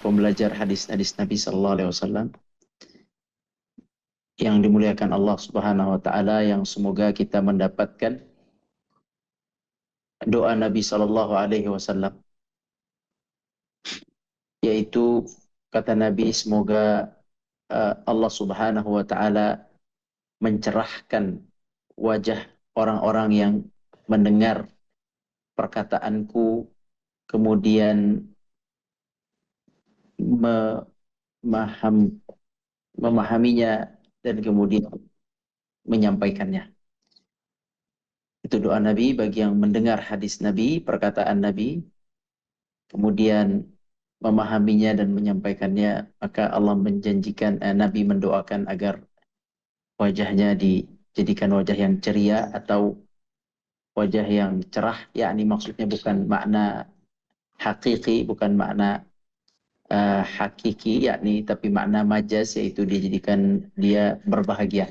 pembelajar hadis-hadis Nabi Sallallahu Alaihi Wasallam yang dimuliakan Allah Subhanahu Wa Taala, yang semoga kita mendapatkan doa Nabi Sallallahu Alaihi Wasallam, yaitu kata Nabi, semoga Allah Subhanahu Wa Taala mencerahkan wajah orang-orang yang mendengar perkataanku, kemudian memahaminya dan kemudian menyampaikannya. Itu doa Nabi bagi yang mendengar hadis Nabi, perkataan Nabi, kemudian memahaminya dan menyampaikannya. Maka Allah menjanjikan, Nabi mendoakan agar wajahnya dijadikan wajah yang ceria atau wajah yang cerah, yakni maksudnya bukan makna hakiki, bukan makna hakiki, yakni tapi makna majaz, yaitu dijadikan dia berbahagia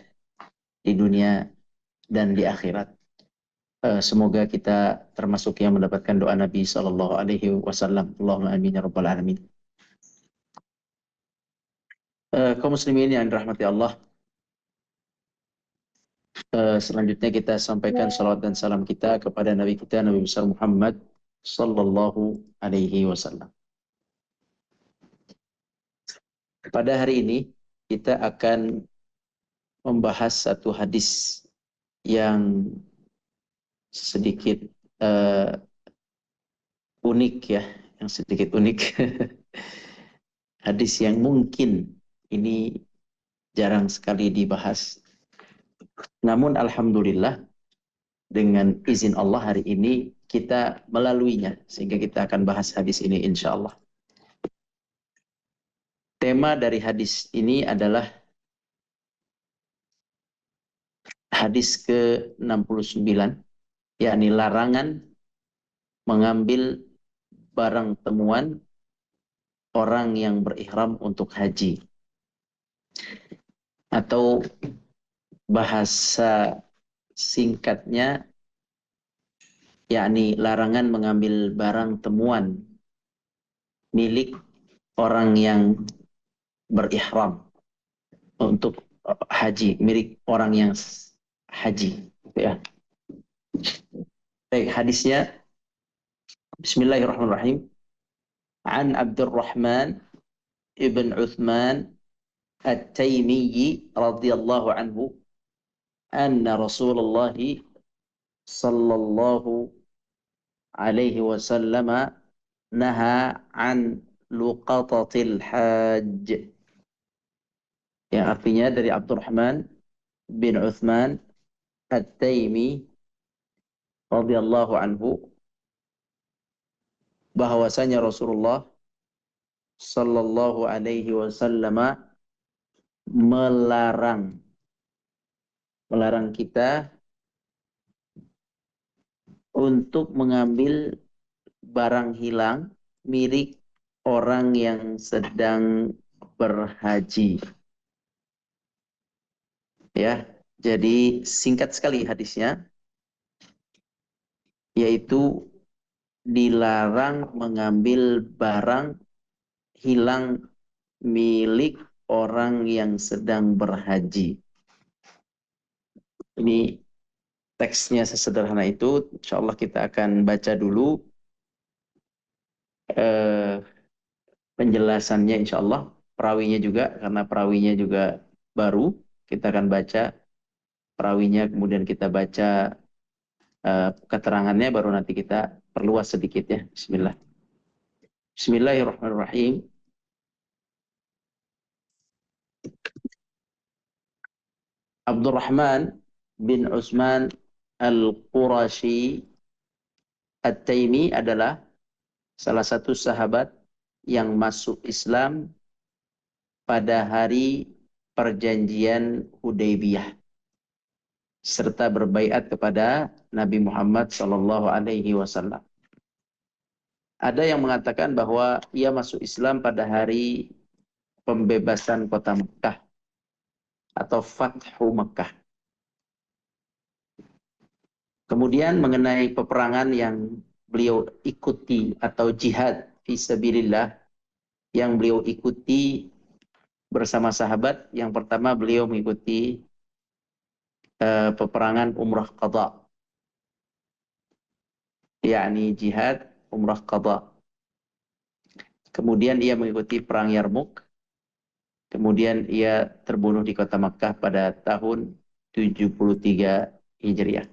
di dunia dan di akhirat. Semoga kita termasuk yang mendapatkan doa Nabi Sallallahu Alaihi Wasallam. Allahumma amin ya rabbal alamin. Kaum muslimin yang dirahmati Allah, selanjutnya kita sampaikan salawat dan salam kita kepada Nabi kita, Nabi besar Muhammad Sallallahu Alaihi Wasallam. Pada hari ini kita akan membahas satu hadis yang sedikit unik ya, yang sedikit unik. Hadis yang mungkin ini jarang sekali dibahas. Namun alhamdulillah dengan izin Allah hari ini kita melaluinya, sehingga kita akan bahas hadis ini insya Allah. Tema dari hadis ini adalah hadis ke-69, yakni larangan mengambil barang temuan orang yang berihram untuk haji. Atau bahasa singkatnya, yakni larangan mengambil barang temuan milik orang yang berihram untuk haji, milik orang yang haji, ya. Baik, hadisnya Bismillahirrahmanirrahim. An Abdurrahman ibn Uthman At-Taimiyyi radhiyallahu anhu anna Rasulullah sallallahu alaihi wasallam naha an luqatatil hajj. Yang artinya dari Abdurrahman bin Uthman At-Taimi radhiyallahu anhu, bahwasanya Rasulullah sallallahu alaihi wasallam melarang kita untuk mengambil barang hilang milik orang yang sedang berhaji. Ya, jadi singkat sekali hadisnya, yaitu dilarang mengambil barang hilang milik orang yang sedang berhaji. Ini teksnya sesederhana itu. Insyaallah kita akan baca dulu penjelasannya insyaallah, perawinya juga, karena perawinya juga baru. Kita akan baca perawinya, kemudian kita baca keterangannya, baru nanti kita perluas sedikit ya. Bismillah. Bismillahirrahmanirrahim. Abdurrahman bin Utsman Al-Qurashi At-Taimi adalah salah satu sahabat yang masuk Islam pada hari perjanjian Hudaybiyah serta berbaiat kepada Nabi Muhammad sallallahu alaihi wasallam. Ada yang mengatakan bahwa ia masuk Islam pada hari pembebasan kota Mekah atau Fathu Mekah. Kemudian mengenai peperangan yang beliau ikuti atau jihad fi sabilillah, yang beliau ikuti bersama sahabat. Yang pertama beliau mengikuti peperangan umrah qadha, yakni jihad umrah qadha. Kemudian ia mengikuti perang Yarmuk. Kemudian ia terbunuh di kota Makkah pada tahun 73 Hijriah.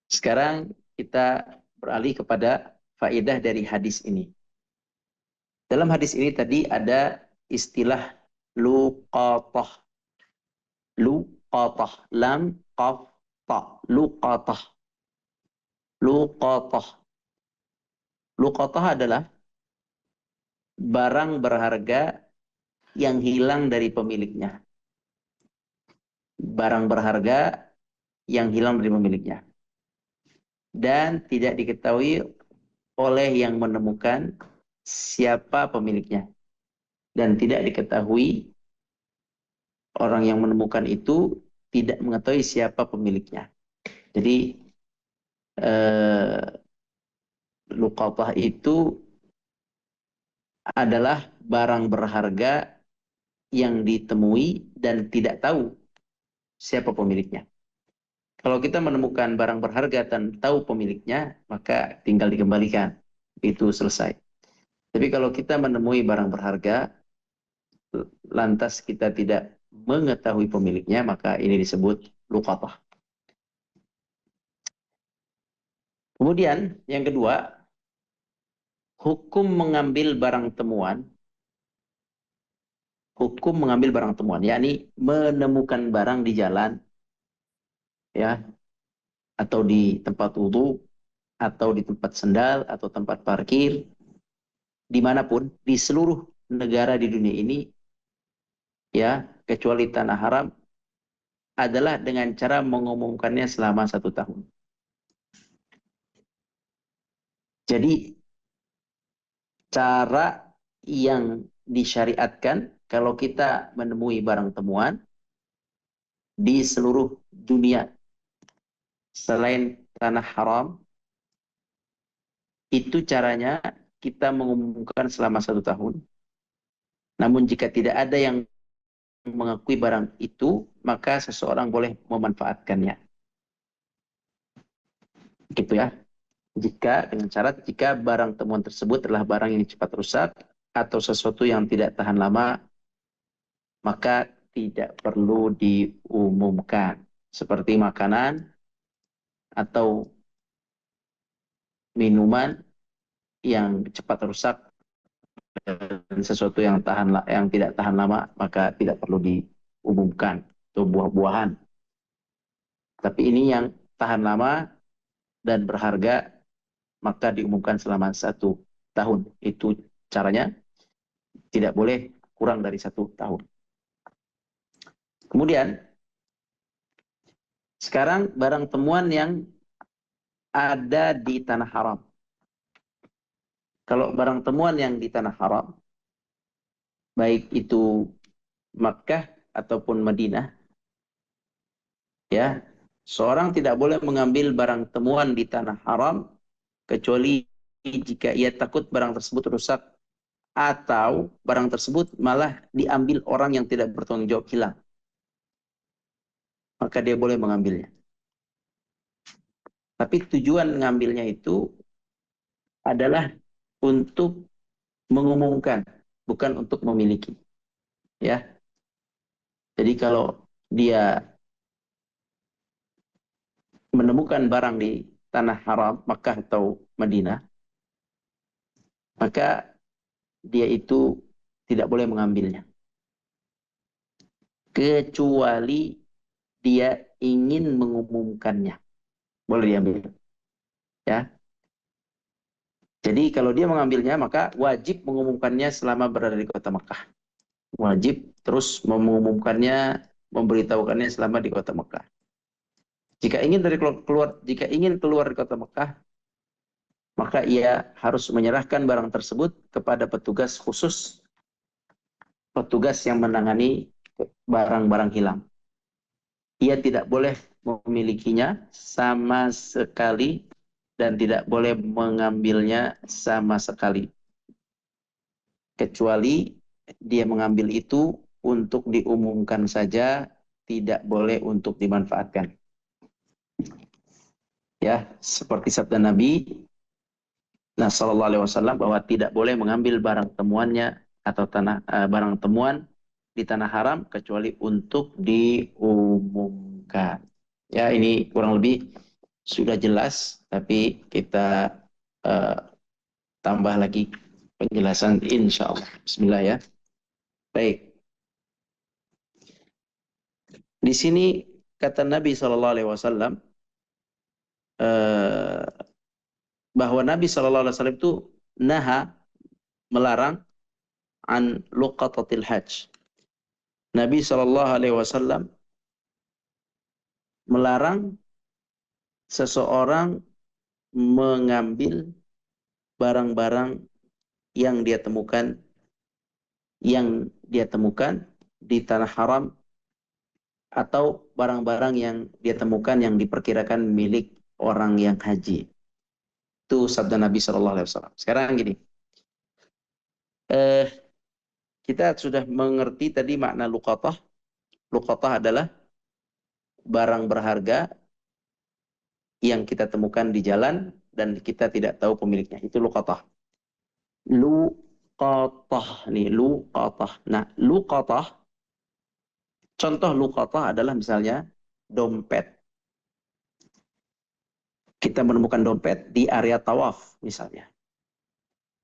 Sekarang kita beralih kepada faedah dari hadis ini. Dalam hadis ini tadi ada istilah luqatah. Luqatah. Lam, qaf, ta. Luqatah. Luqatah. Luqatah adalah barang berharga yang hilang dari pemiliknya. Barang berharga yang hilang dari pemiliknya. Dan tidak diketahui oleh yang menemukan siapa pemiliknya. Dan tidak diketahui orang yang menemukan itu tidak mengetahui siapa pemiliknya. Jadi luqatah itu adalah barang berharga yang ditemui dan tidak tahu siapa pemiliknya. Kalau kita menemukan barang berharga dan tahu pemiliknya, maka tinggal dikembalikan. Itu selesai. Tapi kalau kita menemui barang berharga, lantas kita tidak mengetahui pemiliknya, maka ini disebut luqatah. Kemudian yang kedua, hukum mengambil barang temuan. Hukum mengambil barang temuan, yakni menemukan barang di jalan, ya, atau di tempat wudhu, atau di tempat sendal, atau tempat parkir, dimanapun, di seluruh negara di dunia ini, ya, kecuali tanah haram, adalah dengan cara mengumumkannya selama 1 tahun. Jadi, cara yang disyariatkan kalau kita menemui barang temuan di seluruh dunia selain tanah haram, itu caranya kita mengumumkan selama 1 tahun. Namun jika tidak ada yang mengakui barang itu, maka seseorang boleh memanfaatkannya. Gitu ya. Jika dengan syarat jika barang temuan tersebut adalah barang yang cepat rusak atau sesuatu yang tidak tahan lama, maka tidak perlu diumumkan. Seperti makanan atau minuman yang cepat rusak dan sesuatu yang tidak tahan lama, maka tidak perlu diumumkan. Atau buah-buahan. Tapi ini yang tahan lama dan berharga, maka diumumkan selama 1 tahun. Itu caranya, tidak boleh kurang dari 1 tahun. Kemudian, sekarang barang temuan yang ada di tanah haram. Kalau barang temuan yang di tanah haram, baik itu Makkah ataupun Madinah, ya, seorang tidak boleh mengambil barang temuan di tanah haram kecuali jika ia takut barang tersebut rusak atau barang tersebut malah diambil orang yang tidak bertanggung jawab hilang. Maka dia boleh mengambilnya. Tapi tujuan mengambilnya itu adalah untuk mengumumkan, bukan untuk memiliki. Ya. Jadi kalau dia menemukan barang di tanah haram, Makkah atau Madinah, maka dia itu tidak boleh mengambilnya. Kecuali dia ingin mengumumkannya. Boleh diambil. Ya. Jadi kalau dia mengambilnya, maka wajib mengumumkannya selama berada di kota Makkah. Wajib terus mengumumkannya, memberitahukannya selama di kota Makkah. Jika ingin keluar dari kota Makkah, maka ia harus menyerahkan barang tersebut kepada petugas khusus, petugas yang menangani barang-barang hilang. Ia tidak boleh memilikinya sama sekali dan tidak boleh mengambilnya sama sekali. kecuali dia mengambil itu untuk diumumkan saja, tidak boleh untuk dimanfaatkan. Ya, seperti sabda Nabi Sallallahu Alaihi Wasallam bahwa tidak boleh mengambil barang temuannya atau barang temuan di tanah haram kecuali untuk diumumkan. Ya, ini kurang lebih sudah jelas, tapi kita uh, tambah lagi penjelasan insya Allah. Bismillah ya. Baik. Di sini kata Nabi Shallallahu Alaihi Wasallam bahwa Nabi Shallallahu Alaihi Wasallam itu melarang an luqatatil hajj. Nabi Shallallahu Alaihi Wasallam melarang seseorang mengambil barang-barang yang dia temukan di tanah haram atau barang-barang yang dia temukan yang diperkirakan milik orang yang haji. Itu sabda Nabi Shallallahu Alaihi Wasallam. Sekarang gini, kita sudah mengerti tadi makna luqatah. Luqatah adalah barang berharga yang kita temukan di jalan dan kita tidak tahu pemiliknya. Itu luqatah. Luqatah nih, luqatah. Nah, luqatah, contoh luqatah adalah misalnya dompet. Kita menemukan dompet di area tawaf misalnya.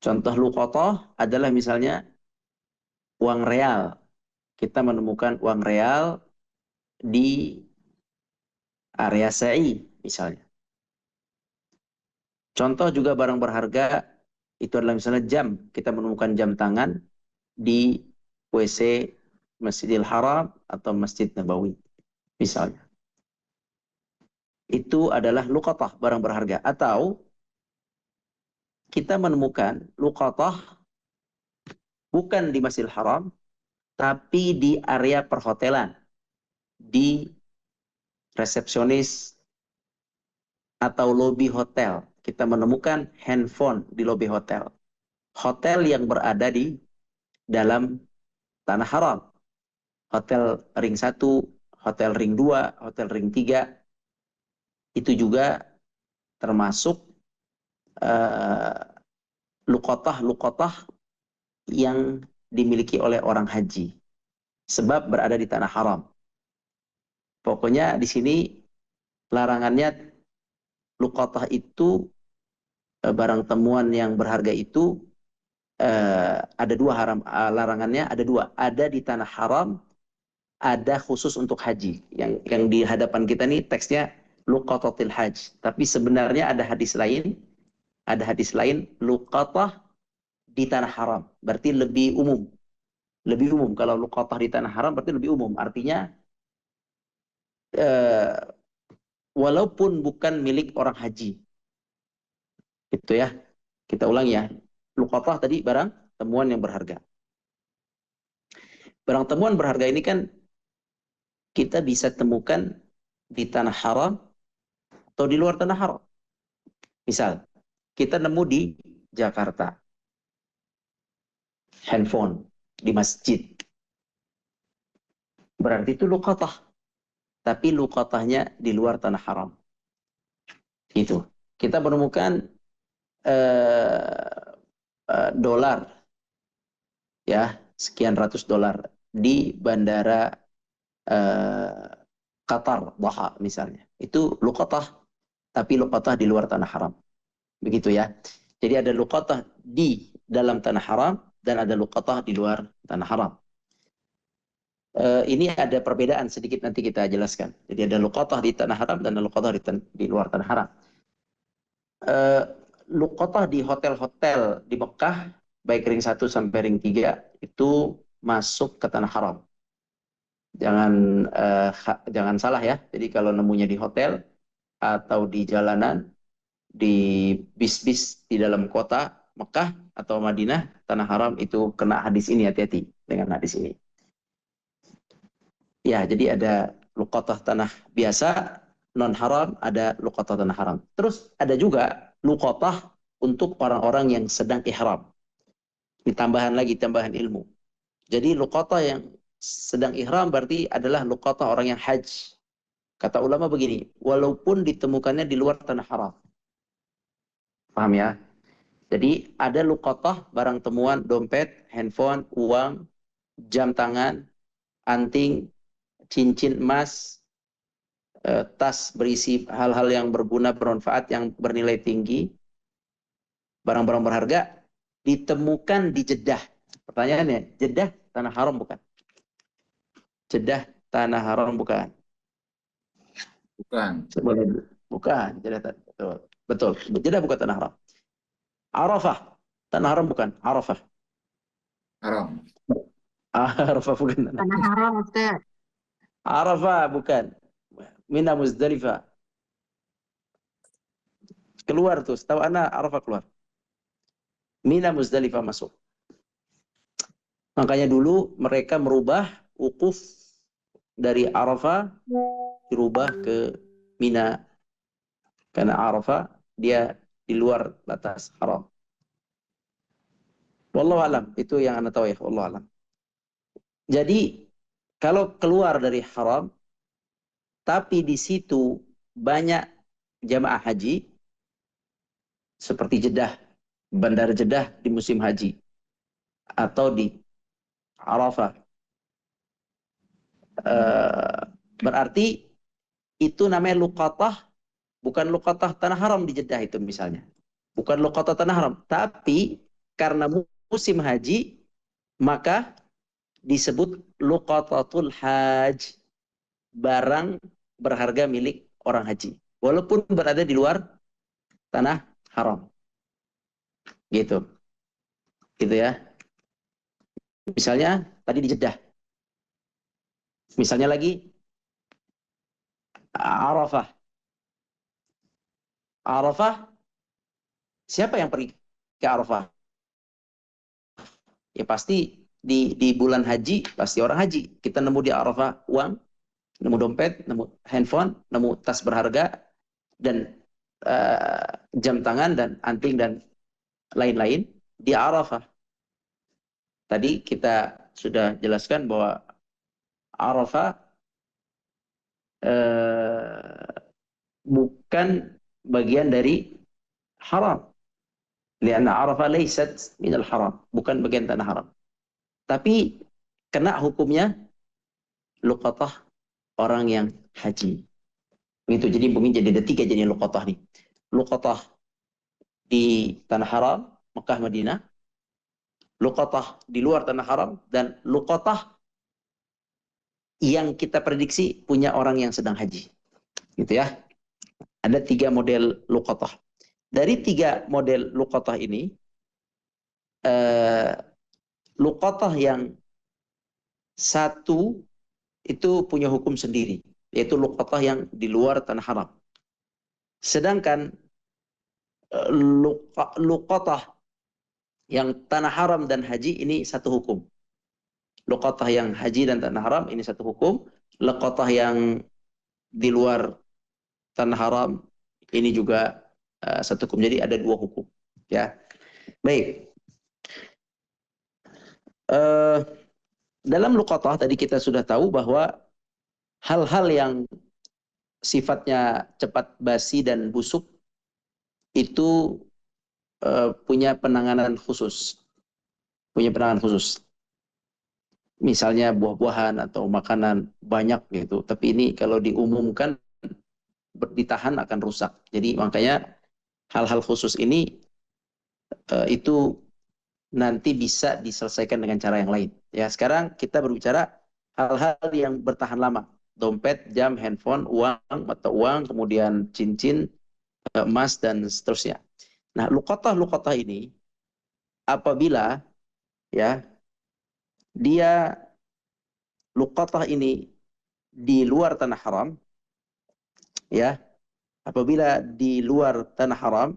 Contoh luqatah adalah misalnya uang real. Kita menemukan uang real di area sa'i misalnya. Contoh juga barang berharga itu adalah misalnya jam. Kita menemukan jam tangan di WC Masjidil Haram atau Masjid Nabawi misalnya. Itu adalah luqatah, barang berharga. Atau kita menemukan luqatah bukan di Masjidil Haram, tapi di area perhotelan, di resepsionis atau lobi hotel. Kita menemukan handphone di lobi hotel. Hotel yang berada di dalam tanah haram. Hotel ring 1, hotel ring 2, hotel ring 3. Itu juga termasuk luqatah yang dimiliki oleh orang haji. Sebab berada di tanah haram. Pokoknya di sini larangannya luqatah itu barang temuan yang berharga itu ada dua larangannya ada dua. Ada di tanah haram, ada khusus untuk haji. Yang di hadapan kita nih teksnya luqatatil hajj. Tapi sebenarnya ada hadis lain luqatah di tanah haram. Berarti lebih umum. Lebih umum. Kalau luqatah di tanah haram berarti lebih umum. Artinya walaupun bukan milik orang haji. Itu ya. Kita ulang ya. Luqatah tadi barang temuan yang berharga. Barang temuan berharga ini kan kita bisa temukan di tanah haram atau di luar tanah haram. Misal, kita nemu di Jakarta. Handphone di masjid. Berarti itu luqatah. Tapi luqatahnya di luar tanah haram. Gitu. Kita menemukan dolar, ya, sekian ratus dolar di bandara Qatar, Doha misalnya. Itu luqatah, tapi luqatah di luar tanah haram. Begitu ya. Jadi ada luqatah di dalam tanah haram dan ada luqatah di luar tanah haram. Ini ada perbedaan sedikit nanti kita jelaskan. Jadi ada luqatah di tanah haram dan ada luqatah di luar tanah haram. Luqatah di hotel-hotel di Mekah, baik ring 1 sampai ring 3, itu masuk ke tanah haram. Jangan salah ya. Jadi kalau nemunya di hotel atau di jalanan, di bis-bis di dalam kota Mekah atau Madinah, tanah haram, itu kena hadis ini, hati-hati dengan hadis ini. Ya, jadi ada luqatah tanah biasa, non haram, ada luqatah tanah haram. Terus ada juga luqatah untuk orang-orang yang sedang ihram. Tambahan lagi, tambahan ilmu. Jadi luqatah yang sedang ihram berarti adalah luqatah orang yang haji. Kata ulama begini, walaupun ditemukannya di luar tanah haram. Paham ya? Jadi ada luqatah, barang temuan, dompet, handphone, uang, jam tangan, anting, cincin emas, tas berisi hal-hal yang berguna, bermanfaat, yang bernilai tinggi, barang-barang berharga, ditemukan di Jeddah. Pertanyaannya, Jeddah tanah haram bukan? Jeddah tanah haram bukan? Bukan. Bukan. Jeddah betul. Betul. Jeddah bukan tanah haram. Arafah tanah haram bukan? Arafah. Haram. Arafah bukan tanah. Tanah haram, Ustaz. Arafah bukan. Mina Muzdalifah. Keluar tuh. Setahu anak Arafah keluar. Mina Muzdalifah masuk. Makanya dulu mereka merubah wukuf dari Arafah dirubah ke Mina. Karena Arafah dia di luar batas haram. Wallahu alam, itu yang anda tahu ya, wallahu alam. Jadi kalau keluar dari haram tapi di situ banyak jamaah haji seperti Jeddah, Bandara Jeddah di musim haji atau di Arafah, berarti itu namanya luqatah, bukan luqatah tanah haram di Jeddah itu misalnya. Bukan luqatah tanah haram, tapi karena musim haji maka disebut luqatatul haj, barang berharga milik orang haji walaupun berada di luar tanah haram. Gitu. Gitu ya. Misalnya tadi di Jeddah. Misalnya lagi Arafah. Arafah, siapa yang pergi ke Arafah? Ya pasti di bulan haji, pasti orang haji. Kita nemu di Arafah uang, nemu dompet, nemu handphone, nemu tas berharga, dan jam tangan, dan anting, dan lain-lain di Arafah. Tadi kita sudah jelaskan bahwa Arafah bukan bagian dari haram. Lianna Arafah laysat minal haram, bukan bagian tanah haram. Tapi kena hukumnya luqatah orang yang haji. Itu jadi mungkin jadi ada 3 jenis luqatah nih. Luqatah di tanah haram, Mekah, Madinah. Luqatah di luar tanah haram, dan luqatah yang kita prediksi punya orang yang sedang haji. Gitu ya. Ada 3 model luqatah. Dari 3 model luqatah ini, luqatah yang satu itu punya hukum sendiri, yaitu luqatah yang di luar tanah haram. Sedangkan luqatah yang tanah haram dan haji ini satu hukum. Luqatah yang haji dan tanah haram ini satu hukum. Luqatah yang di luar tanah haram ini juga satu hukum. Jadi ada 2 hukum. Ya, baik. Dalam luqatah tadi kita sudah tahu bahwa hal-hal yang sifatnya cepat basi dan busuk itu punya penanganan khusus. Punya penanganan khusus. Misalnya buah-buahan atau makanan banyak gitu. Tapi ini kalau diumumkan ditahan akan rusak. Jadi makanya hal-hal khusus ini itu nanti bisa diselesaikan dengan cara yang lain. Ya, sekarang kita berbicara hal-hal yang bertahan lama. Dompet, jam, handphone, uang, mata uang, kemudian cincin, emas, dan seterusnya. Nah, luqatah ini apabila ya dia luqatah ini di luar tanah haram, ya, apabila di luar tanah haram,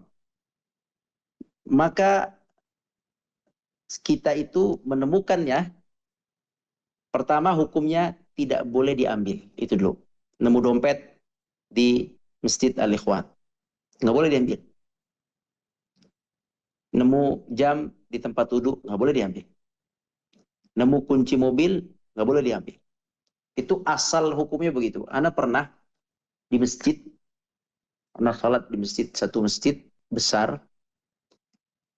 maka kita itu menemukannya, pertama hukumnya tidak boleh diambil. Itu dulu. Nemu dompet di Masjid Al-Ikhwan, nggak boleh diambil. Nemu jam di tempat duduk, nggak boleh diambil. Nemu kunci mobil, nggak boleh diambil. Itu asal hukumnya begitu. Ana pernah di masjid, ana salat di masjid, satu masjid besar,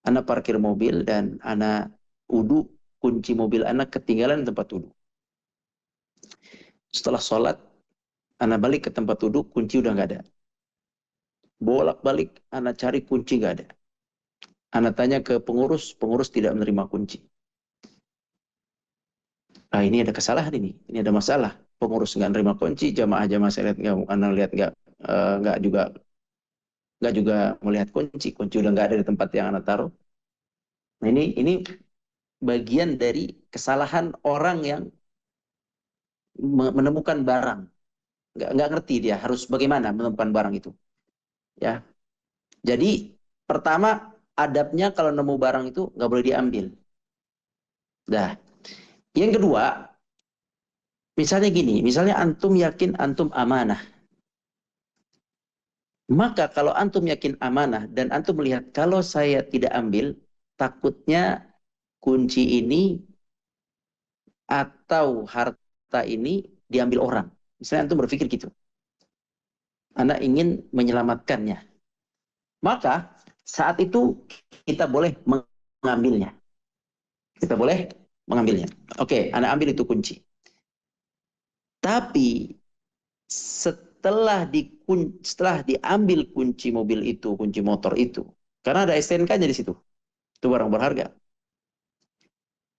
ana parkir mobil dan ana udu, kunci mobil ana ketinggalan di tempat duduk. Setelah sholat, ana balik ke tempat duduk, kunci udah nggak ada. Bolak-balik, ana cari kunci nggak ada. Ana tanya ke pengurus, pengurus tidak menerima kunci. Ah, ini ada kesalahan ini ada masalah. Pengurus nggak menerima kunci, jamaah-jamaah saya lihat nggak, ana lihat nggak juga melihat kunci, kunci udah nggak ada di tempat yang ana taruh. Nah, ini bagian dari kesalahan orang yang menemukan barang, nggak ngerti dia harus bagaimana menemukan barang itu, ya. Jadi pertama adabnya kalau nemu barang itu nggak boleh diambil. Dah. Yang kedua, misalnya gini, misalnya antum yakin antum amanah, maka kalau antum yakin amanah dan antum melihat kalau saya tidak ambil, takutnya kunci ini atau harta ini diambil orang. Misalnya antum berpikir gitu. Anda ingin menyelamatkannya. Maka saat itu kita boleh mengambilnya. Kita boleh mengambilnya. Oke, Anda ambil itu kunci. Tapi setelah diambil kunci mobil itu, kunci motor itu, karena ada STNK-nya di situ. Itu barang berharga.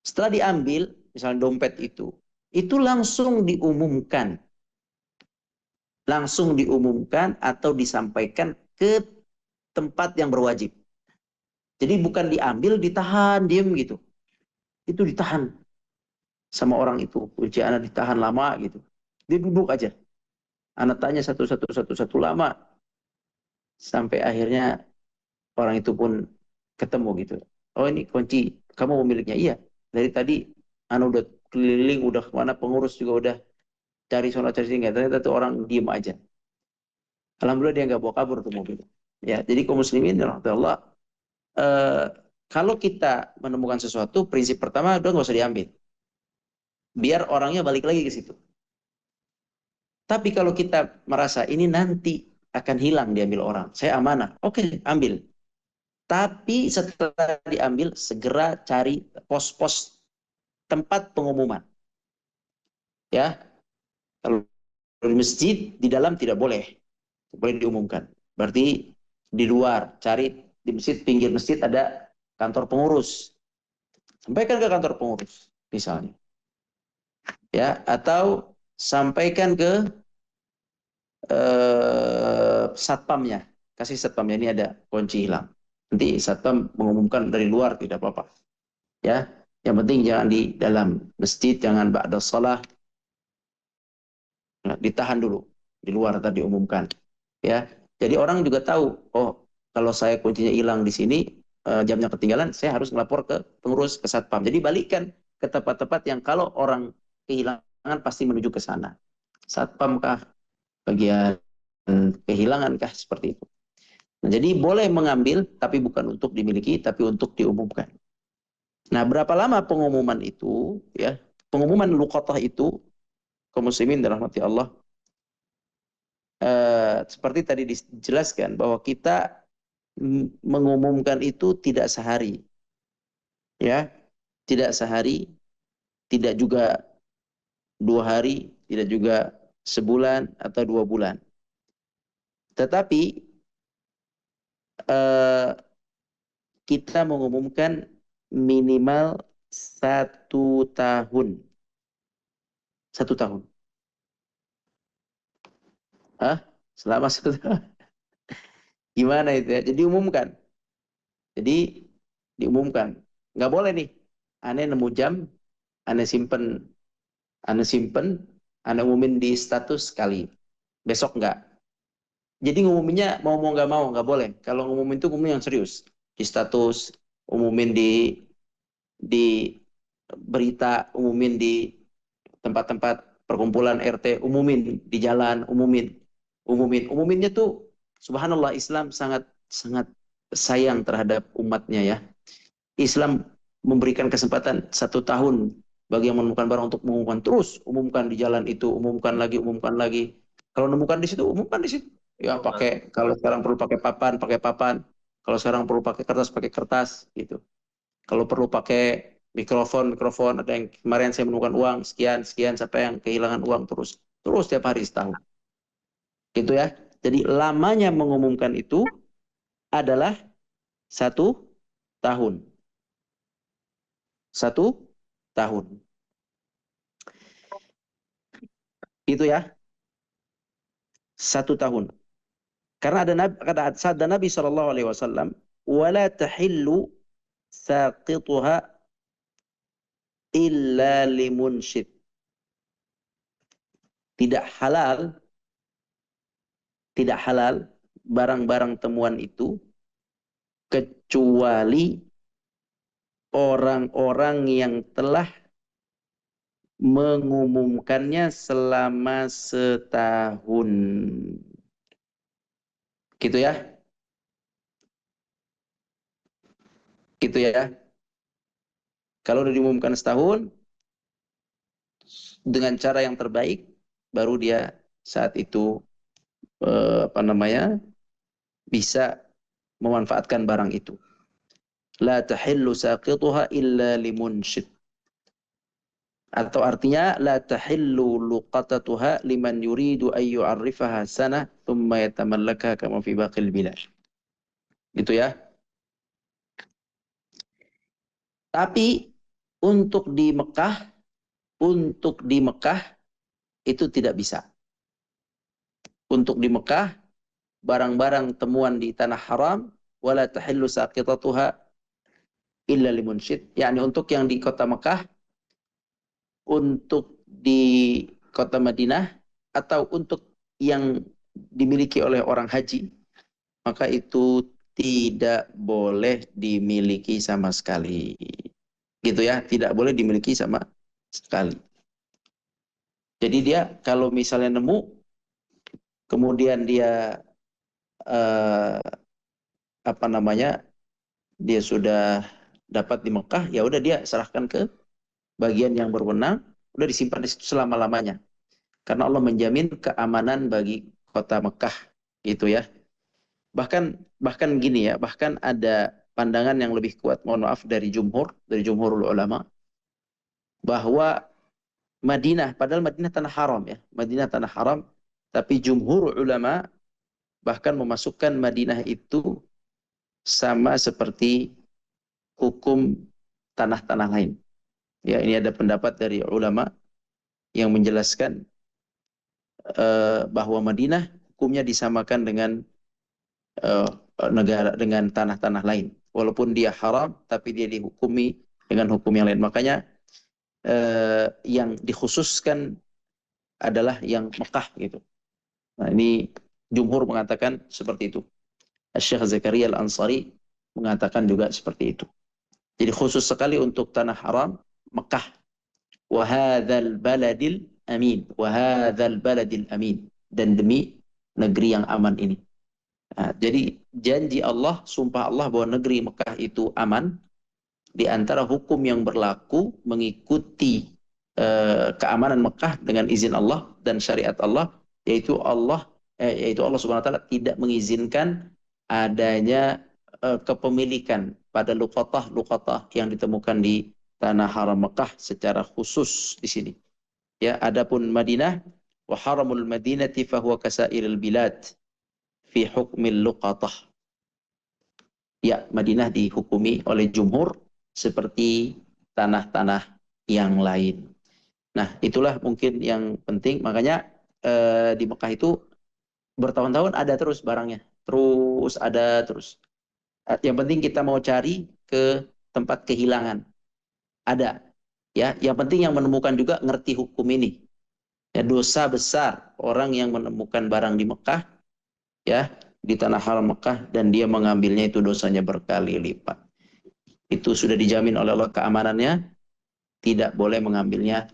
Setelah diambil, misalnya dompet itu langsung diumumkan atau disampaikan ke tempat yang berwajib. Jadi bukan diambil, ditahan, diem gitu. Itu ditahan sama orang itu. Kunci anak ditahan lama gitu. Dia duduk aja. Anak tanya satu-satu lama. Sampai akhirnya orang itu pun ketemu gitu. Oh, ini kunci, kamu pemiliknya? Iya. Dari tadi anak udah keliling, udah kemana, pengurus juga udah cari sana cari sini. Ternyata tuh orang diem aja. Alhamdulillah dia nggak bawa kabur tuh mobil. Ya, jadi kaum muslimin, Allah, kalau kita menemukan sesuatu, prinsip pertama udah nggak usah diambil. Biar orangnya balik lagi ke situ. Tapi kalau kita merasa ini nanti akan hilang diambil orang, saya amanah, oke, ambil. Tapi setelah diambil, segera cari pos-pos tempat pengumuman. Ya, kalau di masjid, di dalam tidak boleh. Boleh diumumkan. Berarti di luar, cari di masjid, pinggir masjid ada kantor pengurus. Sampaikan ke kantor pengurus, misalnya. Ya, atau sampaikan ke satpamnya, kasih satpamnya, ini ada kunci hilang. Nanti satpam mengumumkan dari luar, tidak apa-apa. Ya, yang penting jangan di dalam masjid, jangan ba'da shalah, nah, ditahan dulu di luar tadi diumumkan. Ya, jadi orang juga tahu, oh kalau saya kuncinya hilang di sini, jamnya ketinggalan, saya harus melapor ke pengurus, ke satpam. Jadi balikan ke tempat-tempat yang kalau orang kehilangan pasti menuju ke sana. Satpam kah, bagian kehilangan kah, seperti itu. Nah, jadi boleh mengambil, tapi bukan untuk dimiliki, tapi untuk diumumkan. Nah, berapa lama pengumuman itu, ya, pengumuman luqatah itu, kaum muslimin dirahmati Allah, seperti tadi dijelaskan bahwa kita mengumumkan itu tidak sehari, ya, tidak sehari, tidak juga 2 hari, tidak juga sebulan atau 2 bulan. Tetapi eh, kita mengumumkan minimal 1 tahun. 1 tahun. Hah? Selama 1 tahun. Gimana itu ya? Jadi umumkan. Jadi diumumkan. Nggak boleh nih. Aneh nemu jam, aneh simpen, aneh umumin di status sekali. Besok nggak. Jadi ngumuminnya mau nggak boleh. Kalau ngumumin itu ngumumin yang serius. Di status, umumin di berita, umumin di tempat-tempat perkumpulan RT, umumin di jalan, umuminnya tuh subhanallah, Islam sangat sangat sayang terhadap umatnya ya. Islam memberikan kesempatan 1 tahun bagi yang menemukan barang untuk mengumumkan, terus umumkan di jalan itu, umumkan lagi, umumkan lagi. Kalau menemukan di situ, umumkan di situ. Ya pakai, kalau sekarang perlu pakai papan, pakai papan. Kalau sekarang perlu pakai kertas gitu. Kalau perlu pakai mikrofon, mikrofon. Ada yang kemarin saya menemukan uang sekian, sekian, sampai yang kehilangan uang terus, terus tiap hari setahun. Gitu ya. Jadi lamanya mengumumkan itu adalah 1 tahun. 1 tahun. Itu ya, 1 tahun. Karena ada Nabi Shallallahu Alaihi Wasallam, wala tahillu saqituha illa limunshid. Tidak halal, tidak halal barang-barang temuan itu kecuali orang-orang yang telah mengumumkannya selama setahun. Gitu ya. Gitu ya. Kalau udah diumumkan setahun, dengan cara yang terbaik, baru dia saat itu bisa memanfaatkan barang itu. La tahillu saqituha illa limunshid. Atau artinya la tahillu luqatatuha liman yuridu an yu'arrifaha sana thumma yatamallakaha kama fi baqil bilad. Gitu ya. Tapi untuk di Mekah itu tidak bisa. Untuk di Mekah barang-barang temuan di tanah haram wala tahillu saqitatuha illa limunshid. Yani untuk yang di kota Mekah, untuk di kota Madinah, atau untuk yang dimiliki oleh orang haji, maka itu tidak boleh dimiliki sama sekali. Gitu ya, tidak boleh dimiliki sama sekali. Jadi dia kalau misalnya nemu, kemudian dia eh, dia sudah dapat di Mekah, ya udah dia serahkan ke bagian yang berwenang, udah disimpan di situ selama-lamanya. Karena Allah menjamin keamanan bagi kota Mekah, gitu ya. Bahkan gini ya, bahkan ada pandangan yang lebih kuat, mohon maaf, dari jumhurul ulama, bahwa Madinah, padahal Madinah tanah haram ya, Madinah tanah haram, tapi jumhur ulama bahkan memasukkan Madinah itu sama seperti hukum tanah-tanah lain. Ya, ini ada pendapat dari ulama yang menjelaskan bahwa Madinah hukumnya disamakan dengan uh, negara, dengan tanah-tanah lain. Walaupun dia haram, tapi dia dihukumi dengan hukum yang lain. Makanya yang dikhususkan adalah yang Mekah gitu. Nah, ini jumhur mengatakan seperti itu. Syekh Zakaria Al-Ansari mengatakan juga seperti itu. Jadi khusus sekali untuk tanah haram Mekah. Wa hadzal baladil amin. Wa hadzal baladil amin. Dan demi negeri yang aman ini. Nah, jadi janji Allah, sumpah Allah bahwa negeri Mekah itu aman. Di antara hukum yang berlaku mengikuti keamanan Mekah dengan izin Allah dan syariat Allah, yaitu Allah Subhanahu wa taala tidak mengizinkan adanya kepemilikan pada luqatah yang ditemukan di tanah haram Mekah secara khusus di sini. Ya, adapun Madinah, wa haramul madinati fahuwa kasairil bilad fi hukmil luqatah. Ya, Madinah dihukumi oleh jumhur seperti tanah-tanah yang lain. Nah, itulah mungkin yang penting. Makanya di Mekah itu bertahun-tahun ada terus barangnya. Terus ada terus. Yang penting kita mau cari ke tempat kehilangan. Ada. Ya, yang penting yang menemukan juga ngerti hukum ini. Ya, dosa besar orang yang menemukan barang di Mekah, ya, di tanah haram Mekah, dan dia mengambilnya, itu dosanya berkali lipat. Itu sudah dijamin oleh Allah keamanannya, tidak boleh mengambilnya.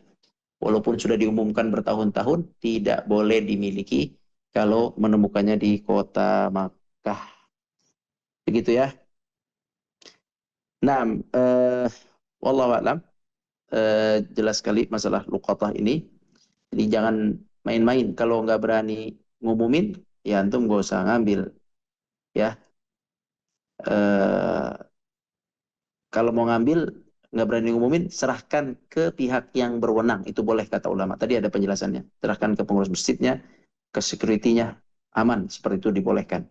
Walaupun sudah diumumkan bertahun-tahun, tidak boleh dimiliki kalau menemukannya di kota Makkah. Begitu ya. Nah, wallahu a'lam. Jelas sekali masalah luqatah ini. Jadi jangan main-main. Kalau nggak berani ngumumin, ya antum nggak usah ngambil. Ya, eh, kalau mau ngambil nggak berani ngumumin, serahkan ke pihak yang berwenang. Itu boleh kata ulama. Tadi ada penjelasannya. Serahkan ke pengurus masjidnya, ke security-nya, aman. Seperti itu dibolehkan.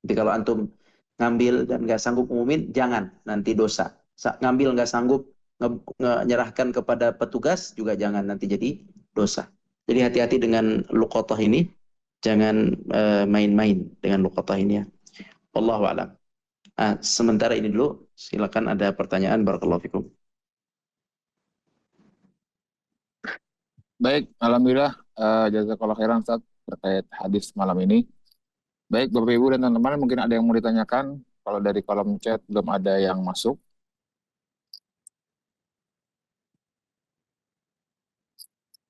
Tapi kalau antum ngambil dan nggak sanggup ngumumin, jangan. Nanti dosa. Ngambil nggak sanggup, nyerahkan kepada petugas juga jangan. Nanti jadi dosa. Jadi hati-hati dengan luqatah ini. Jangan main-main dengan luqatah ini ya. Wallahu a'lam. Sementara ini dulu, silakan ada pertanyaan. Barakallahu fikum. Baik, alhamdulillah, jazakallah khairan Ustaz terkait hadis malam ini. Baik, Bapak Ibu dan teman-teman, mungkin ada yang mau ditanyakan. Kalau dari kolom chat belum ada yang masuk,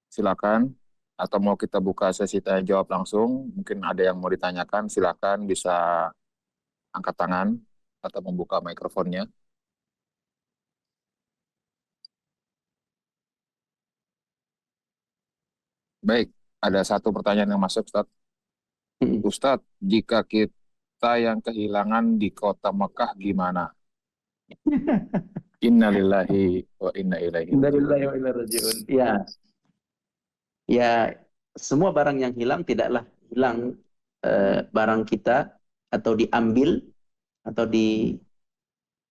silakan. Atau mau kita buka sesi tanya jawab langsung, mungkin ada yang mau ditanyakan, silakan bisa angkat tangan atau membuka mikrofonnya. Baik, ada satu pertanyaan yang masuk, Ustaz. Ustadz, jika kita yang kehilangan di kota Mekah gimana? Innalillahi wa inna ilaihi raji'un. Innalillahi wa inna raji'un. Ya, ya, semua barang yang hilang tidaklah hilang barang kita atau diambil atau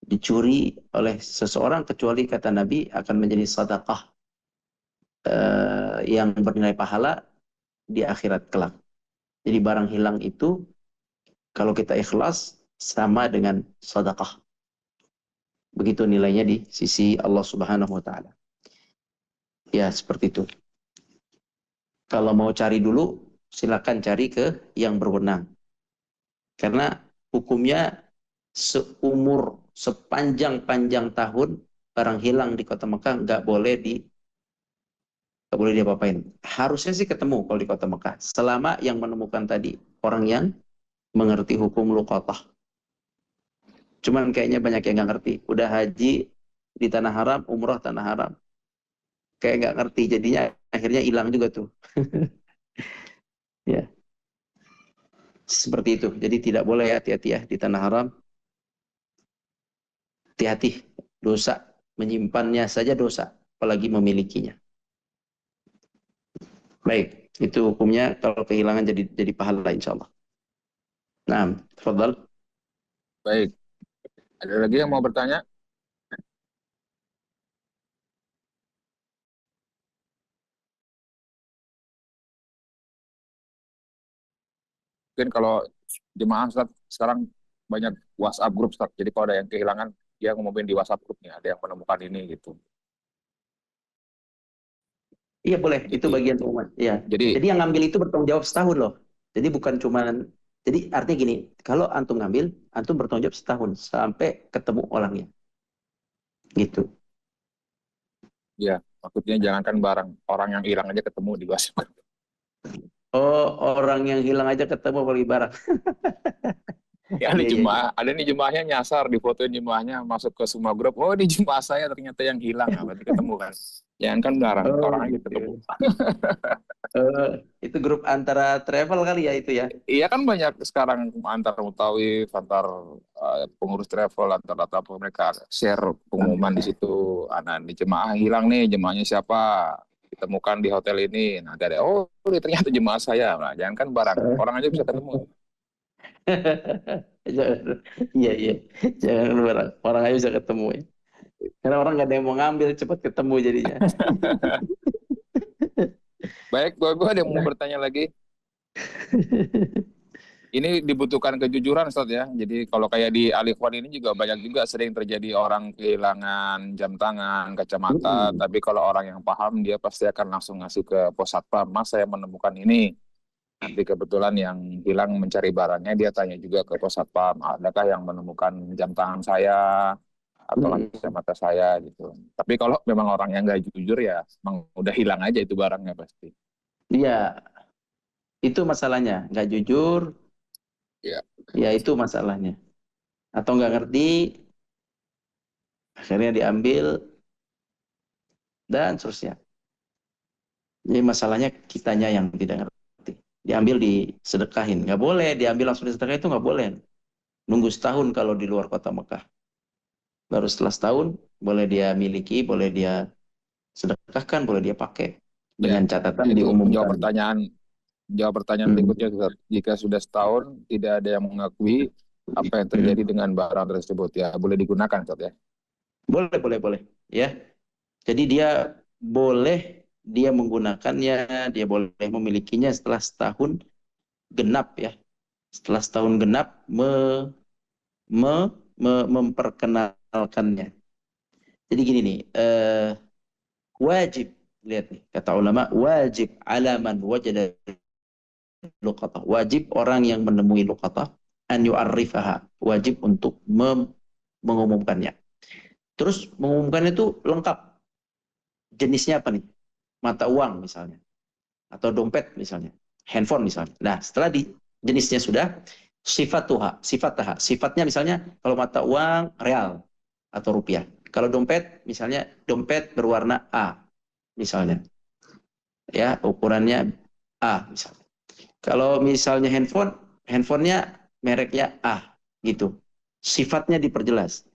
dicuri oleh seseorang kecuali kata Nabi akan menjadi sedekah yang bernilai pahala di akhirat kelak. Jadi barang hilang itu kalau kita ikhlas sama dengan sedekah. Begitu nilainya di sisi Allah Subhanahu wa taala. Ya, seperti itu. Kalau mau cari dulu, silakan cari ke yang berwenang. Karena hukumnya sepanjang-panjang tahun barang hilang di kota Mekah nggak boleh diapa-apain. Harusnya sih ketemu kalau di kota Mekah. Selama yang menemukan tadi orang yang mengerti hukum luqatah. Cuman kayaknya banyak yang nggak ngerti. Udah haji di tanah haram, umrah tanah haram. Kayak nggak ngerti, jadinya akhirnya hilang juga tuh. Ya, seperti itu. Jadi tidak boleh, hati-hati ya di tanah haram. Hati-hati, dosa. Menyimpannya saja dosa, apalagi memilikinya. Baik, itu hukumnya kalau kehilangan jadi pahala insya Allah. Nah, tafadhal. Baik, ada lagi yang mau bertanya? Mungkin kalau jemaah Ustaz, sekarang banyak WhatsApp grup Ustaz. Jadi kalau ada yang kehilangan, dia ngumumin di WhatsApp grupnya, ada yang menemukan ini gitu. Iya boleh, itu Jadi, bagian umum. Ya. jadi Jadi yang ngambil itu bertanggung jawab setahun loh. Jadi bukan cuman, jadi artinya gini, kalau antum ngambil, antum bertanggung jawab setahun sampai ketemu orangnya. Gitu. ya, maksudnya jangankan barang, orang yang hilang aja ketemu di WhatsApp. Oh, orang yang hilang aja ketemu apalagi barang. Ya ada Iya, iya, iya. jemaah, ada nih jemaahnya nyasar, difotoin jemaahnya masuk ke semua grup. Oh, di jemaah saya ternyata yang hilang, nah, berarti ketemu kan? Jangan kan barang, Oh, orang aja gitu. ketemu. Eh, itu grup antara travel kali ya itu ya. Iya kan banyak sekarang antar mutawif, antar pengurus travel, antar data mereka share pengumuman di situ. Anak nih jemaah hilang nih, jemaahnya siapa? Ditemukan di hotel ini. Nah, ada oh ini ternyata jemaah saya. Nah, jangan kan barang, orang aja bisa ketemu. Jangan, iya, iya. Jangan barang. Orang aja bisa ketemu ya. Karena orang nggak ada yang mau ngambil, cepat ketemu jadinya. Baik, gue ada yang mau bertanya lagi. Ini dibutuhkan kejujuran, Ustaz ya. Jadi kalau kayak di Alikhwan ini juga banyak juga sering terjadi orang kehilangan jam tangan, kacamata. Mm-mm. Tapi kalau orang yang paham, dia pasti akan langsung ngasih ke pos satpam. Mas, saya menemukan ini. Nanti kebetulan yang hilang mencari barangnya, dia tanya juga ke pos satpam. Adakah yang menemukan jam tangan saya atau Mm-mm. kacamata saya gitu. Tapi kalau memang orang yang nggak jujur ya, emang udah hilang aja itu barangnya pasti. Iya, itu masalahnya. Nggak jujur, Ya, ya itu masalahnya. atau nggak ngerti, akhirnya diambil dan seterusnya. Jadi masalahnya kitanya yang tidak ngerti. Diambil disedekahin, nggak boleh diambil langsung disedekahin, itu nggak boleh. Nunggu setahun kalau di luar kota Mekah. Baru setelah setahun boleh dia miliki, boleh dia sedekahkan, boleh dia pakai. Ya, Dengan catatan itu menjawab diumumkan. pertanyaan Hmm. berikutnya, Ustaz. Jika sudah setahun tidak ada yang mengakui, apa yang terjadi Hmm. dengan barang tersebut? Ya, boleh digunakan, Ustaz, ya. Boleh, boleh, boleh. Ya, jadi dia menggunakannya, dia boleh memilikinya setelah setahun genap ya. Setelah setahun genap me- memperkenalkannya. Jadi gini nih, wajib, lihat nih, kata ulama, wajib alaman wajada luqatah. Wajib orang yang menemui luqatah an yu'arrifaha. Wajib untuk mengumumkannya. Terus mengumumkannya itu lengkap. Jenisnya apa nih? Mata uang misalnya. Atau dompet misalnya. Handphone misalnya. Nah, setelah di jenisnya sudah, sifatnya misalnya kalau mata uang real atau rupiah. Kalau dompet misalnya dompet berwarna A misalnya. Ya, ukurannya A misalnya. Kalau misalnya handphonenya mereknya A gitu. Sifatnya diperjelas.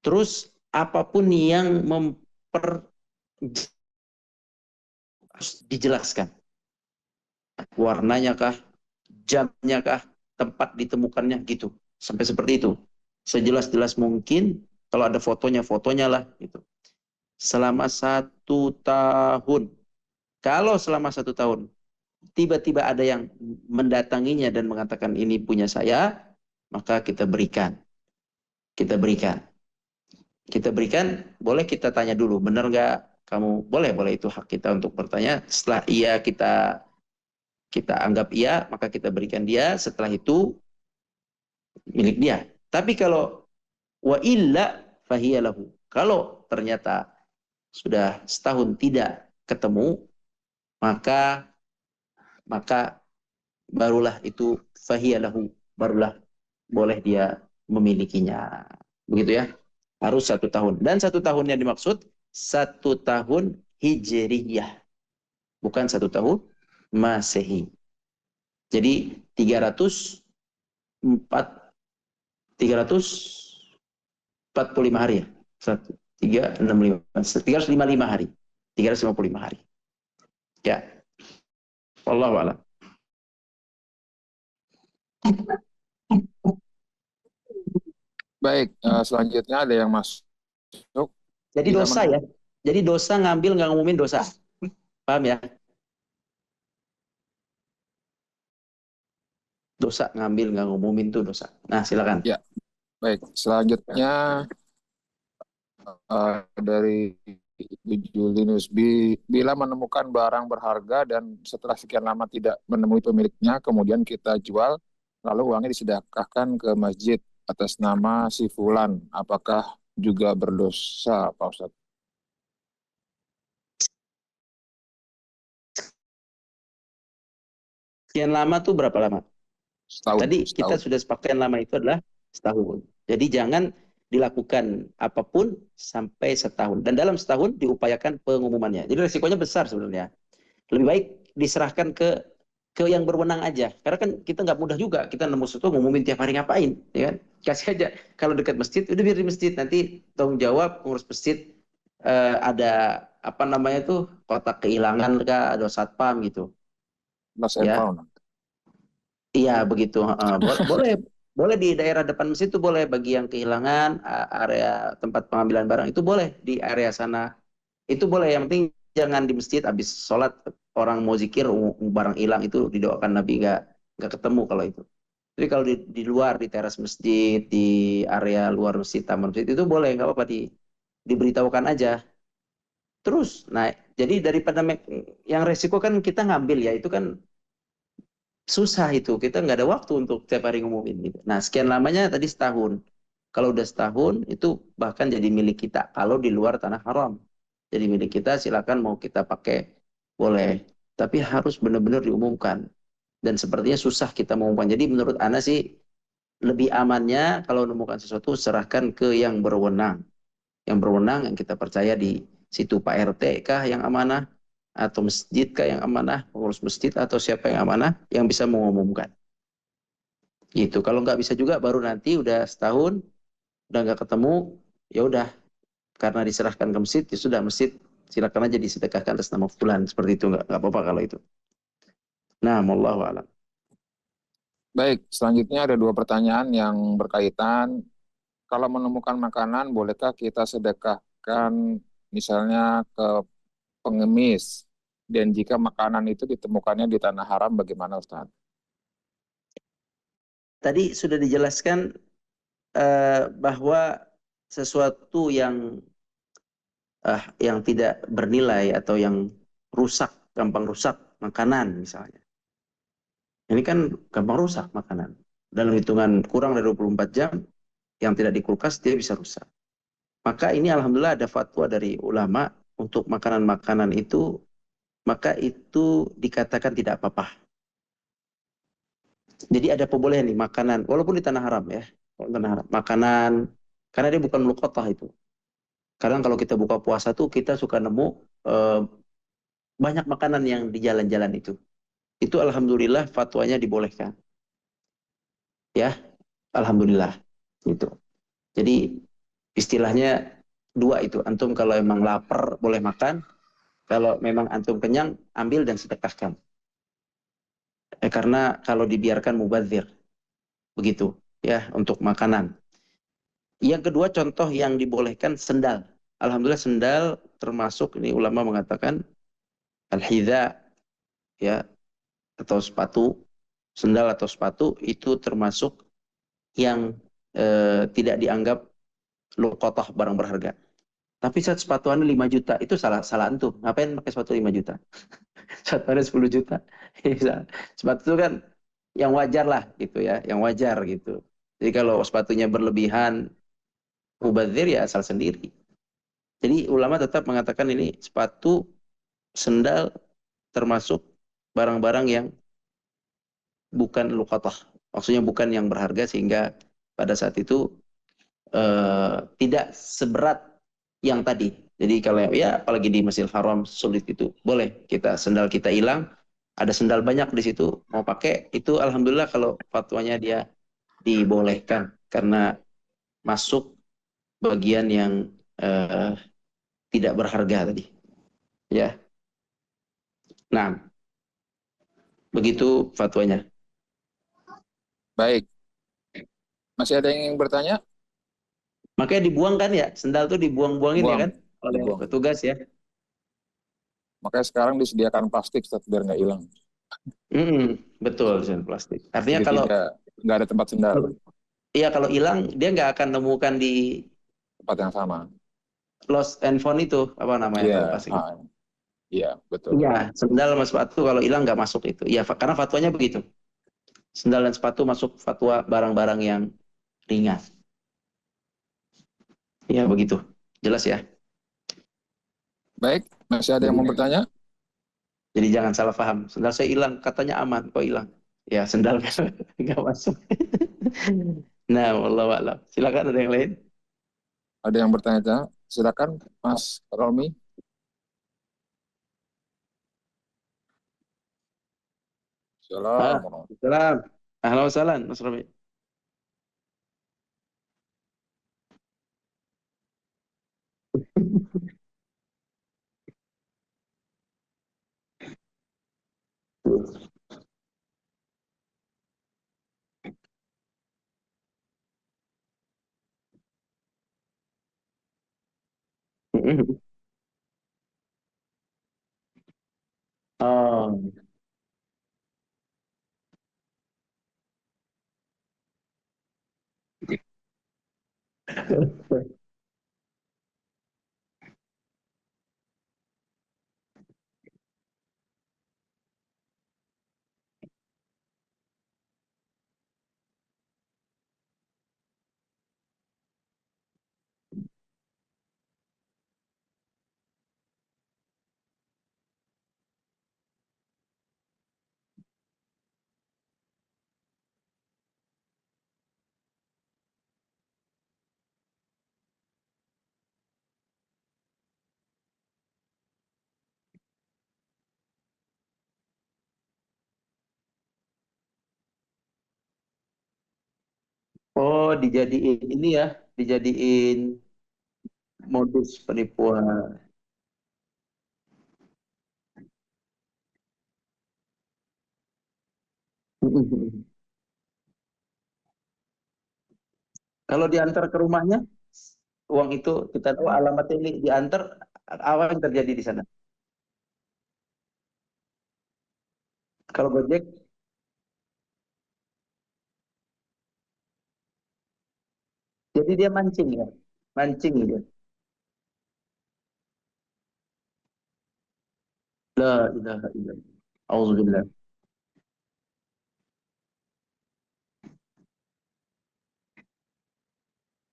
Terus apapun yang harus dijelaskan. Warnanya kah, jamnya kah, tempat ditemukannya gitu. Sampai seperti itu. Sejelas-jelas mungkin, kalau ada fotonya, fotonya lah gitu. Selama 1 tahun. Kalau selama 1 tahun tiba-tiba ada yang mendatanginya dan mengatakan ini punya saya, maka kita berikan. Kita berikan. Kita berikan, boleh kita tanya dulu, benar nggak kamu? Boleh, boleh, itu hak kita untuk bertanya. Setelah iya kita anggap iya, maka kita berikan dia. Setelah itu milik dia. Tapi kalau wa illa fahiyalahu. Kalau ternyata sudah setahun tidak ketemu, maka maka barulah itu fahiyalahu, barulah boleh dia memilikinya. Begitu ya. Harus 1 tahun. Dan 1 tahun yang dimaksud 1 tahun hijriyah. Bukan 1 tahun masehi. Jadi 345 hari ya. 355 hari. 355 hari. Ya. Wallahu a'lam. Baik, selanjutnya ada yang masuk. Jadi Bila dosa ya. Jadi dosa ngambil nggak ngumumin dosa. Paham ya? Dosa ngambil nggak ngumumin tuh dosa. Nah, silakan. Ya, baik. Selanjutnya dari Julinus, bila menemukan barang berharga dan setelah sekian lama tidak menemui pemiliknya, kemudian kita jual, lalu uangnya disedekahkan ke masjid atas nama si Fulan, apakah juga berdosa, Pak Ustadz? Sekian lama tuh berapa lama? Setahun, Tadi kita setahun. sudah sepakat yang lama itu adalah setahun. Jadi jangan dilakukan apapun sampai setahun. Dan dalam setahun diupayakan pengumumannya. Jadi resikonya besar sebenarnya. Lebih baik diserahkan ke yang berwenang aja. Karena kan kita nggak mudah juga. Kita nemu sesuatu ngumumin tiap hari ngapain, ya kan? Kasih aja. Kalau dekat masjid, udah biar di masjid. Nanti tanggung jawab pengurus masjid, ada apa namanya tuh, kotak kehilangan kah, ada satpam gitu, Mas and ya. found. Iya begitu. Boleh, boleh di daerah depan masjid itu boleh, bagi yang kehilangan area tempat pengambilan barang itu boleh di area sana. Itu boleh. Yang penting jangan di masjid habis sholat orang mau zikir barang hilang, itu didoakan Nabi nggak ketemu kalau itu. Jadi kalau di luar, di teras masjid, di area luar masjid, taman masjid, itu boleh, nggak apa-apa, diberitahukan aja. Terus, nah, jadi daripada yang resiko kan kita ngambil ya, itu kan susah, itu kita nggak ada waktu untuk tiap hari ngumumin gitu. Nah, sekian lamanya tadi setahun. Kalau udah setahun itu bahkan jadi milik kita kalau di luar tanah haram. Jadi milik kita, silakan mau kita pakai, boleh. Tapi harus benar-benar diumumkan. Dan sepertinya susah kita mengumumkan. Jadi menurut Ana sih lebih amannya kalau menemukan sesuatu serahkan ke yang berwenang. Yang berwenang yang kita percaya di situ Pak RT kah yang amanah, atau masjid kah yang amanah, pengurus masjid atau siapa yang amanah yang bisa mengumumkan. Gitu. Kalau nggak bisa juga baru nanti udah setahun udah nggak ketemu, ya udah karena diserahkan ke masjid ya sudah masjid silakan aja disedekahkan atas nama fulan seperti itu nggak apa-apa kalau itu. Nah, wallahu alam. Baik, selanjutnya ada dua pertanyaan yang berkaitan. Kalau menemukan makanan, bolehkah kita sedekahkan misalnya ke pengemis? Dan jika makanan itu ditemukannya di tanah haram, bagaimana Ustaz? Tadi sudah dijelaskan bahwa sesuatu yang tidak bernilai atau yang rusak, gampang rusak, makanan misalnya. Ini kan gampang rusak makanan. Dalam hitungan kurang dari 24 jam, yang tidak di kulkas dia bisa rusak. Maka ini alhamdulillah ada fatwa dari ulama untuk makanan-makanan itu, maka itu dikatakan tidak apa-apa. Jadi ada pembolehan nih makanan, walaupun di tanah haram ya, tanah haram, makanan, karena dia bukan mulukotah itu. Kadang kalau kita buka puasa tuh kita suka nemu eh, banyak makanan yang di jalan-jalan itu. Itu alhamdulillah fatwanya dibolehkan. Ya, alhamdulillah. Gitu. Jadi istilahnya dua itu. Antum kalau emang lapar boleh makan, kalau memang antum kenyang ambil dan sedekahkan. Karena kalau dibiarkan mubazir begitu ya untuk makanan. Yang kedua contoh yang dibolehkan sendal. Alhamdulillah sendal termasuk ini ulama mengatakan al-hidza ya atau sepatu, sendal atau sepatu itu termasuk yang tidak dianggap luqatah barang berharga. Tapi saat sepatu anda 5 juta, itu salah salah antum. Ngapain pakai sepatu 5 juta? Sepatu anda 10 juta. Sepatu itu kan yang wajar lah gitu ya, yang wajar gitu. Jadi kalau sepatunya berlebihan, mubazir ya asal sendiri. Jadi ulama tetap mengatakan ini sepatu, sendal termasuk barang-barang yang bukan luqatah. Maksudnya bukan yang berharga sehingga pada saat itu tidak seberat yang tadi. Jadi kalau ya apalagi di Masjidil Haram sulit itu, boleh kita sendal kita hilang, ada sendal banyak di situ mau pakai itu alhamdulillah kalau fatwanya dia dibolehkan karena masuk bagian yang eh, tidak berharga tadi. Ya, nah begitu fatwanya. Baik, masih ada yang ingin bertanya? Makanya dibuang kan ya, sendal tuh dibuang-buangin ya Buang, kan oleh dibuang. petugas ya. Makanya sekarang disediakan plastik Ustaz, biar nggak hilang. Betul, sendal plastik. Artinya Jadi kalau tidak nggak ada tempat sendal, iya kalau hilang dia nggak akan temukan di tempat yang sama. lost and found itu apa namanya Iya, kalau bahasa Inggris. ah, iya betul. Iya, sendal sama sepatu kalau hilang nggak masuk itu. Iya, karena fatwanya begitu. Sendal dan sepatu masuk fatwa barang-barang yang ringan. Iya, begitu. Jelas ya. Baik, masih ada yang mau Jadi, bertanya? jadi jangan salah paham. Sendal saya hilang, katanya aman, kok hilang? Ya, sendal nggak masuk. Nah, wallahu a'lam. Silakan ada yang lain. Ada yang bertanya? Silakan, Mas Romi. Ah, Assalamualaikum. salam. Ahlan wa sahlan, Mas Rafi. Oh. Oh, dijadiin ini ya, dijadiin modus penipuan. Kalau diantar ke rumahnya, uang itu kita tahu alamatnya ini diantar, apa yang terjadi di sana? Kalau Gojek, jadi dia mancing ya, mancing dia. La ilaha illallah. Auzubillah.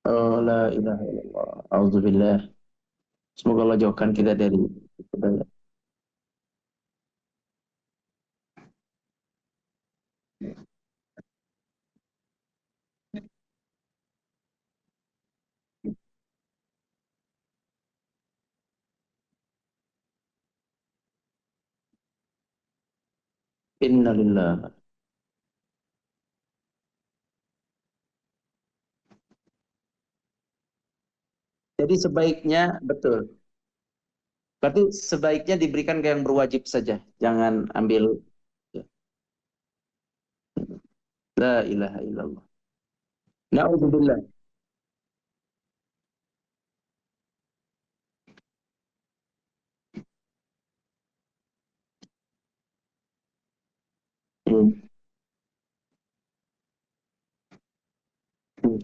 Oh, la ilaha illallah. Auzubillah. Semoga Allah jauhkan kita dari kebaya. Innalillah. Jadi sebaiknya, betul. Berarti sebaiknya diberikan ke yang berwajib saja. Jangan ambil. La ilaha illallah. Na'udzubillah. Hmm. Hmm.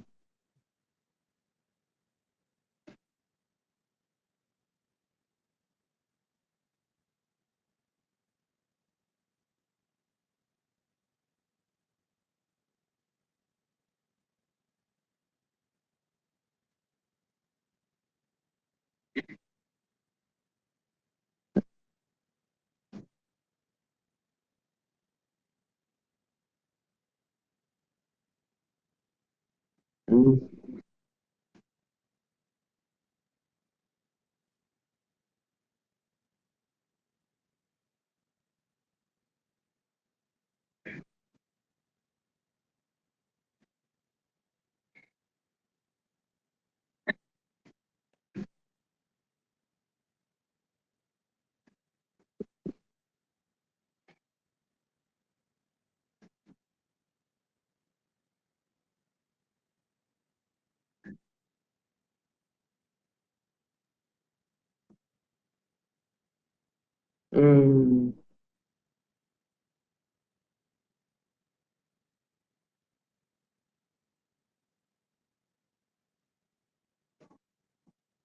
Hmm.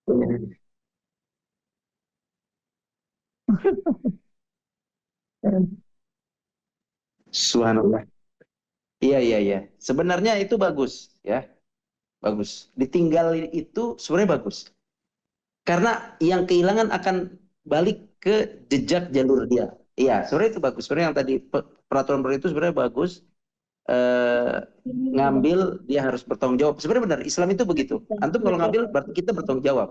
Hmm. Subhanallah. Iya, iya, iya. Sebenarnya itu bagus, ya. Bagus. Ditinggal itu sebenarnya bagus. Karena yang kehilangan akan balik ke jejak jalur dia. Iya, sebenarnya itu bagus. Sebenarnya yang tadi peraturan baru itu sebenarnya bagus. Ngambil dia harus bertanggung jawab. Sebenarnya benar, Islam itu begitu. Antum kalau ngambil berarti kita bertanggung jawab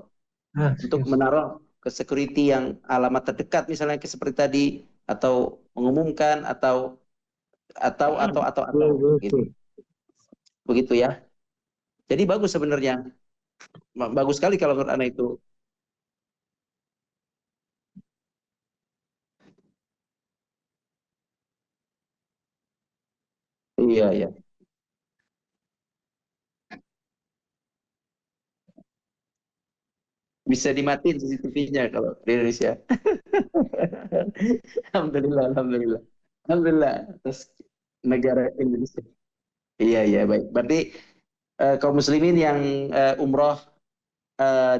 untuk menaruh ke security yang alamat terdekat misalnya seperti tadi, atau mengumumkan, atau gitu. Begitu ya. Jadi bagus sebenarnya. Bagus sekali kalau menurut anak itu. Iya, iya. Bisa dimatiin CCTV-nya kalau di Indonesia. Alhamdulillah, alhamdulillah. Alhamdulillah atas negara Indonesia. Iya, iya, baik. Berarti kaum muslimin yang umroh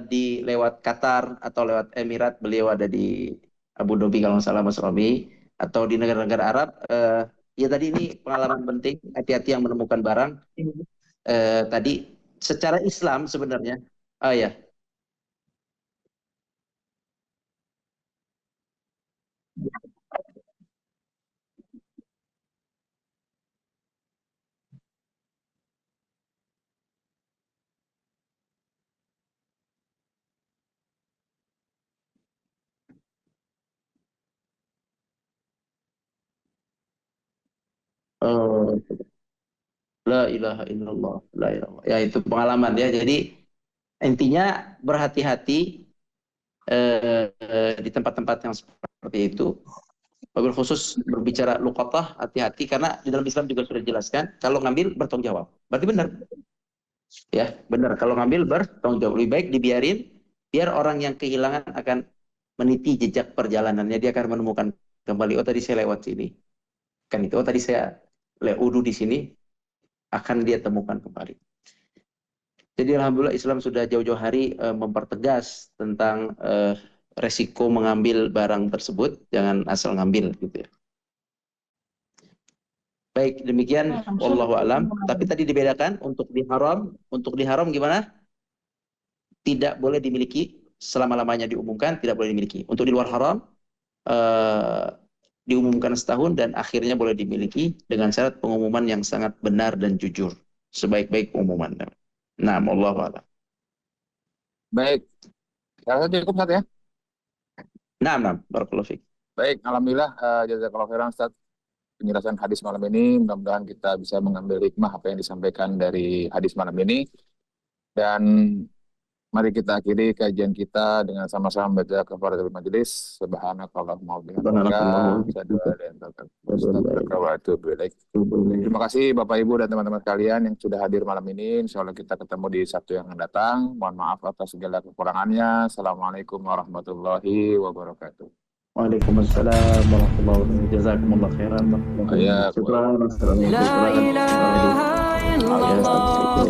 di lewat Qatar atau lewat Emirat, beliau ada di Abu Dhabi kalau nggak salah Mas Romi, atau di negara-negara Arab, ya tadi ini pengalaman penting, hati-hati yang menemukan barang. Tadi secara Islam sebenarnya, oh ya, oh, La ilaha illallah, la ilaha illallah. Ya itu pengalaman ya. Jadi intinya berhati-hati di tempat-tempat yang seperti itu. Wabil khusus berbicara luqatah, hati-hati karena di dalam Islam juga sudah dijelaskan kalau ngambil bertanggung jawab. Berarti benar. Ya, benar. Kalau ngambil bertanggung jawab, lebih baik dibiarin biar orang yang kehilangan akan meniti jejak perjalanannya, dia akan menemukan kembali, oh tadi saya lewat sini. Kan itu, oh tadi saya udu di sini, akan dia temukan kembali. Jadi alhamdulillah Islam sudah jauh-jauh hari mempertegas tentang resiko mengambil barang tersebut, jangan asal ngambil gitu ya. Baik, demikian wallahu alam. Tapi tadi dibedakan untuk di haram gimana? Tidak boleh dimiliki selama-lamanya diumumkan, tidak boleh dimiliki. Untuk di luar haram diumumkan setahun dan akhirnya boleh dimiliki dengan syarat pengumuman yang sangat benar dan jujur, sebaik-baik pengumuman. Nah, wallahu alam. Baik, saya rasa cukup Ustaz ya. Nah, barakallahu fiik. Baik, alhamdulillah jazakallahu khairan Ustaz penjelasan hadis malam ini. Mudah-mudahan kita bisa mengambil hikmah apa yang disampaikan dari hadis malam ini. Dan mari kita akhiri kajian kita dengan sama-sama baca kafaratul majelis. Subhanakallahumma wa bihamdika, asyhadu an la ilaha illa anta, astaghfiruka wa atubu ilaik. Terima kasih Bapak Ibu dan teman-teman sekalian yang sudah hadir malam ini. Insya Allah kita ketemu di Sabtu yang akan datang. Mohon maaf atas segala kekurangannya. Assalamualaikum warahmatullahi wabarakatuh. Waalaikumsalam warahmatullahi wabarakatuh. Jazakumullah khairan. Ya, Syukran. Assalamualaikum warahmatullahi wabarakatuh.